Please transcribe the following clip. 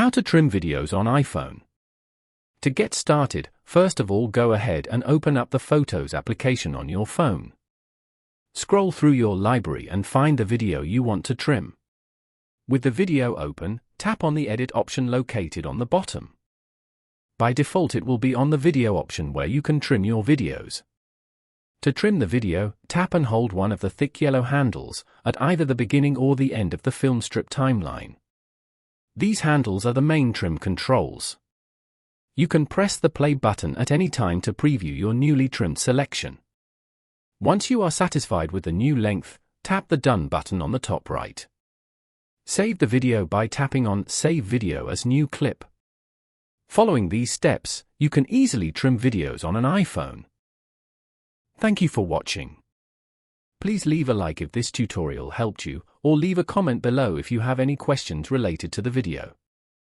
How to trim videos on iPhone. To get started, first of all go ahead and open up the Photos application on your phone. Scroll through your library and find the video you want to trim. With the video open, tap on the Edit option located on the bottom. By default it will be on the Video option where you can trim your videos. To trim the video, tap and hold one of the thick yellow handles at either the beginning or the end of the film strip timeline. These handles are the main trim controls. You can press the play button at any time to preview your newly trimmed selection. Once you are satisfied with the new length, tap the Done button on the top right. Save the video by tapping on Save Video as New Clip. Following these steps, you can easily trim videos on an iPhone. Thank you for watching. Please leave a like if this tutorial helped you, or leave a comment below if you have any questions related to the video.